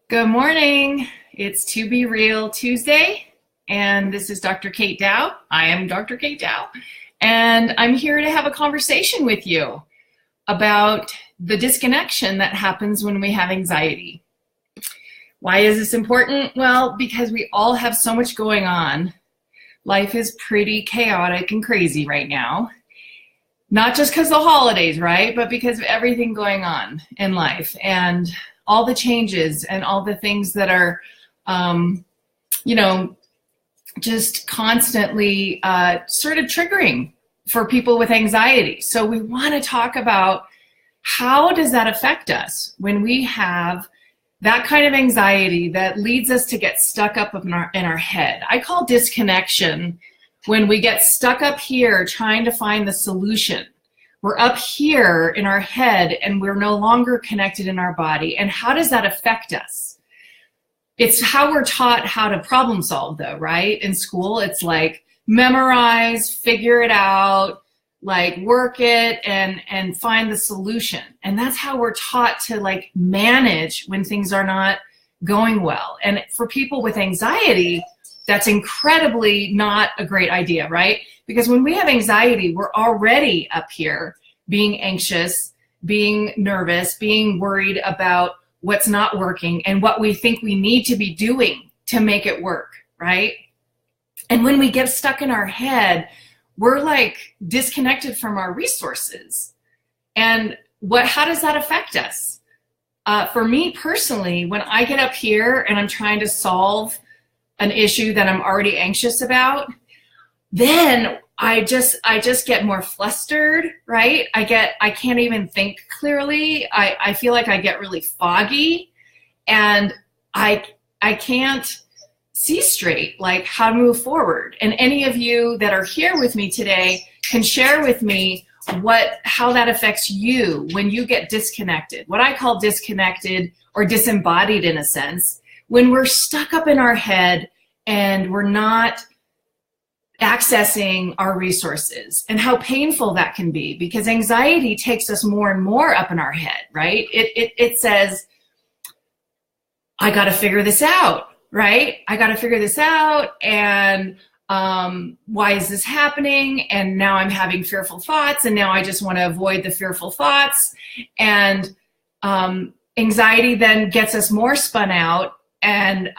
Good morning. It's To Be Real Tuesday, and this is Dr. Kate Dow. I am Dr. Kate Dow, and I'm here to have a conversation with you about the disconnection that happens when we have anxiety. Why is this important? Well, because we all have so much going on. Life is pretty chaotic and crazy right now. Not just because of the holidays, right? But because of everything going on in life and all the changes and all the things that are, just constantly sort of triggering for people with anxiety. So we want to talk about how does that affect us when we have that kind of anxiety that leads us to get stuck up in our head. I call disconnection when we get stuck up here trying to find the solution. We're up here in our head and we're no longer connected in our body. And how does that affect us? It's how we're taught how to problem solve though, right? In school, it's like memorize, figure it out, like work it and find the solution. And that's how we're taught to like manage when things are not going well. And for people with anxiety, that's incredibly not a great idea, right? Because when we have anxiety, we're already up here being anxious, being nervous, being worried about what's not working and what we think we need to be doing to make it work, right? And when we get stuck in our head, we're like disconnected from our resources. And how does that affect us? For me personally, when I get up here and I'm trying to solve an issue that I'm already anxious about, then I just get more flustered, right? I can't even think clearly. I feel like I get really foggy and I can't see straight, like how to move forward. And any of you that are here with me today can share with me how that affects you when you get disconnected. What I call disconnected or disembodied in a sense, when we're stuck up in our head and we're not accessing our resources, and how painful that can be, because anxiety takes us more and more up in our head, right? It says, I got to figure this out, right? I got to figure this out, and why is this happening? And now I'm having fearful thoughts, and now I just want to avoid the fearful thoughts. And anxiety then gets us more spun out. And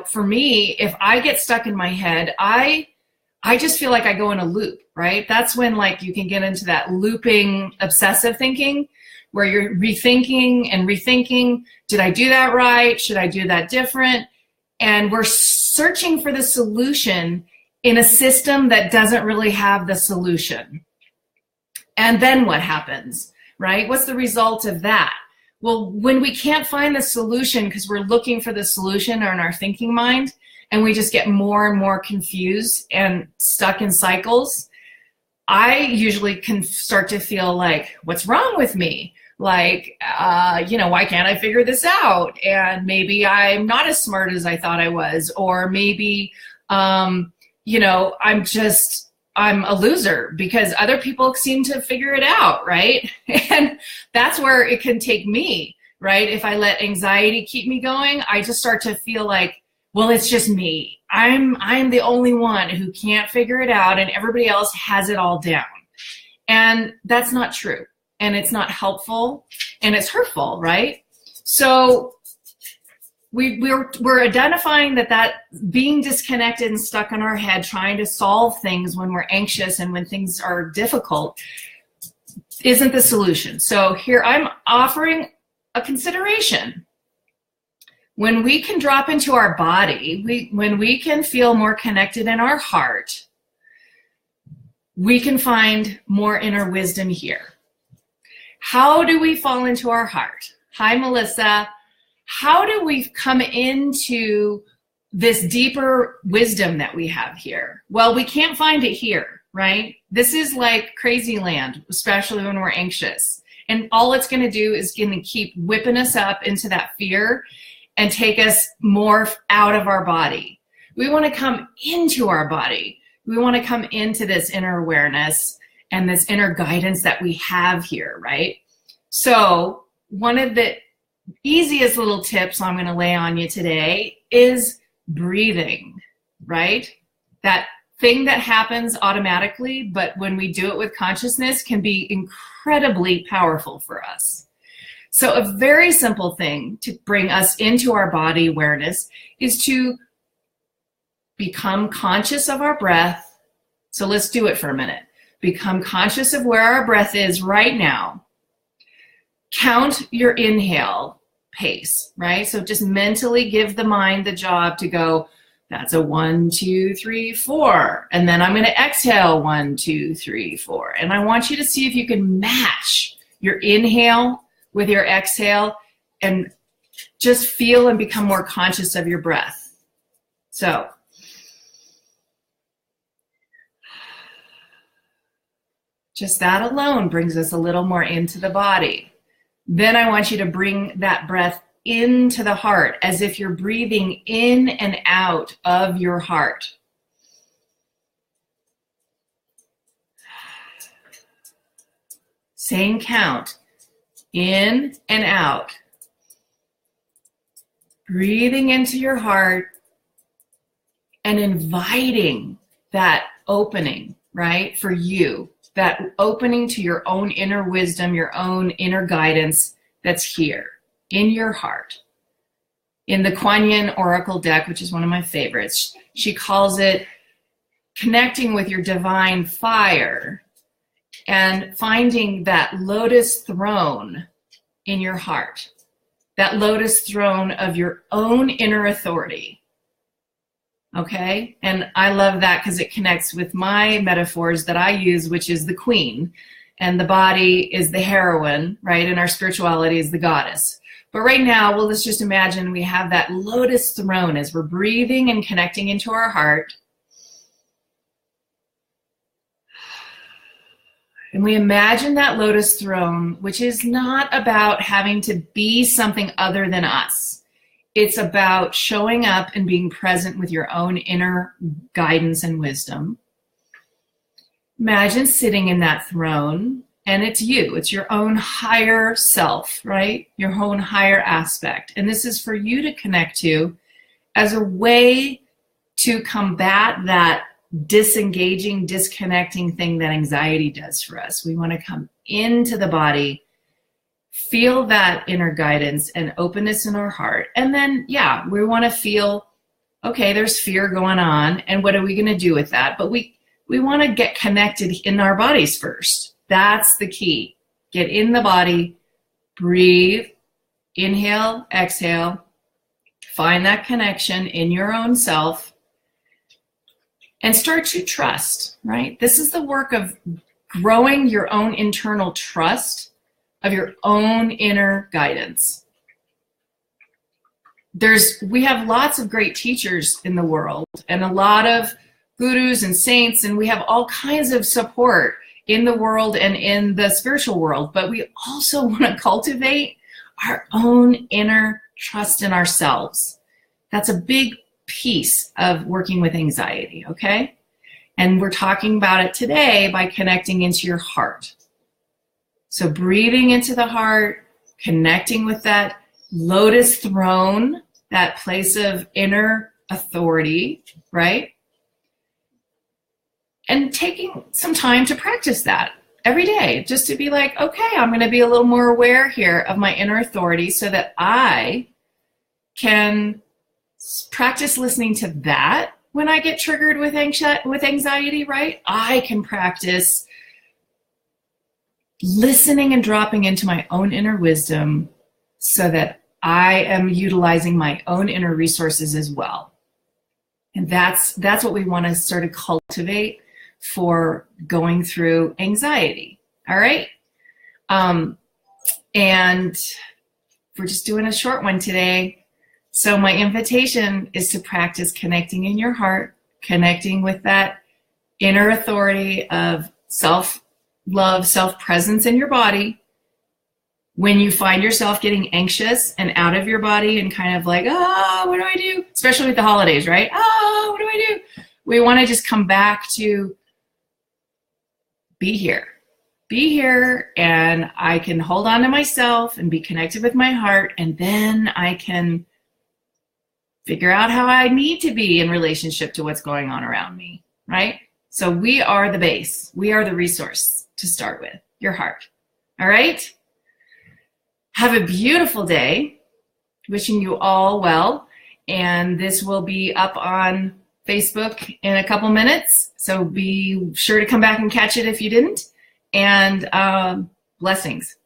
for me, if I get stuck in my head, I just feel like I go in a loop, right? That's when like you can get into that looping obsessive thinking where you're rethinking and rethinking. Did I do that right? Should I do that different? And we're searching for the solution in a system that doesn't really have the solution. And then what happens, right? What's the result of that? Well, when we can't find the solution because we're looking for the solution in our thinking mind, and we just get more and more confused and stuck in cycles, I usually can start to feel like, what's wrong with me? Like, why can't I figure this out? And maybe I'm not as smart as I thought I was, or maybe, I'm a loser because other people seem to figure it out, right? And that's where it can take me, right? If I let anxiety keep me going, I just start to feel like, well, it's just me. I'm the only one who can't figure it out and everybody else has it all down. And that's not true. And it's not helpful and it's hurtful, right? So we're identifying that being disconnected and stuck in our head, trying to solve things when we're anxious and when things are difficult isn't the solution. So here I'm offering a consideration. When we can drop into our body, when we can feel more connected in our heart, we can find more inner wisdom here. How do we fall into our heart? Hi, Melissa. How do we come into this deeper wisdom that we have here? Well, we can't find it here, right? This is like crazy land, especially when we're anxious. And all it's going to do is going to keep whipping us up into that fear and take us more out of our body. We want to come into our body. We want to come into this inner awareness and this inner guidance that we have here, right? So one of the easiest little tips I'm going to lay on you today is breathing, right? That thing that happens automatically, but when we do it with consciousness can be incredibly powerful for us. So a very simple thing to bring us into our body awareness is to become conscious of our breath. So let's do it for a minute. Become conscious of where our breath is right now. Count your inhale pace, right? So just mentally give the mind the job to go, that's a 1, 2, 3, 4. And then I'm going to exhale 1, 2, 3, 4. And I want you to see if you can match your inhale with your exhale and just feel and become more conscious of your breath. So just that alone brings us a little more into the body. Then I want you to bring that breath into the heart as if you're breathing in and out of your heart. Same count. In and out. Breathing into your heart and inviting that opening, right, for you. That opening to your own inner wisdom, your own inner guidance that's here in your heart. In the Kuan Yin Oracle deck, which is one of my favorites, she calls it connecting with your divine fire and finding that lotus throne in your heart, that lotus throne of your own inner authority. Okay, and I love that because it connects with my metaphors that I use, which is the queen, and the body is the heroine, right? And our spirituality is the goddess. But right now, well, let's just imagine we have that lotus throne as we're breathing and connecting into our heart. And we imagine that lotus throne, which is not about having to be something other than us. It's about showing up and being present with your own inner guidance and wisdom. Imagine sitting in that throne, and it's you. It's your own higher self, right? Your own higher aspect. And this is for you to connect to as a way to combat that disengaging, disconnecting thing that anxiety does for us. We want to come into the body, feel that inner guidance and openness in our heart. And then, yeah, we want to feel, okay, there's fear going on, and what are we going to do with that? But we want to get connected in our bodies first. That's the key. Get in the body, breathe, inhale, exhale, find that connection in your own self, and start to trust, right? This is the work of growing your own internal trust of your own inner guidance. We have lots of great teachers in the world and a lot of gurus and saints, and we have all kinds of support in the world and in the spiritual world, but we also want to cultivate our own inner trust in ourselves. That's a big piece of working with anxiety, okay? And we're talking about it today by connecting into your heart. So breathing into the heart, connecting with that lotus throne, that place of inner authority, right? And taking some time to practice that every day, just to be like, okay, I'm going to be a little more aware here of my inner authority so that I can practice listening to that when I get triggered with anxiety, right? I can practice listening and dropping into my own inner wisdom so that I am utilizing my own inner resources as well. And that's what we want to sort of cultivate for going through anxiety. All right. And we're just doing a short one today. So my invitation is to practice connecting in your heart, connecting with that inner authority of self-love, self-presence in your body. When you find yourself getting anxious and out of your body and kind of like, oh, what do I do? Especially with the holidays, right? Oh, what do I do? We want to just come back to be here. be here and I can hold on to myself and be connected with my heart, and then I can figure out how I need to be in relationship to what's going on around me, right? So we are the base. We are the resource to start with, your heart. All right? Have a beautiful day. Wishing you all well. And this will be up on Facebook in a couple minutes. So be sure to come back and catch it if you didn't. And blessings.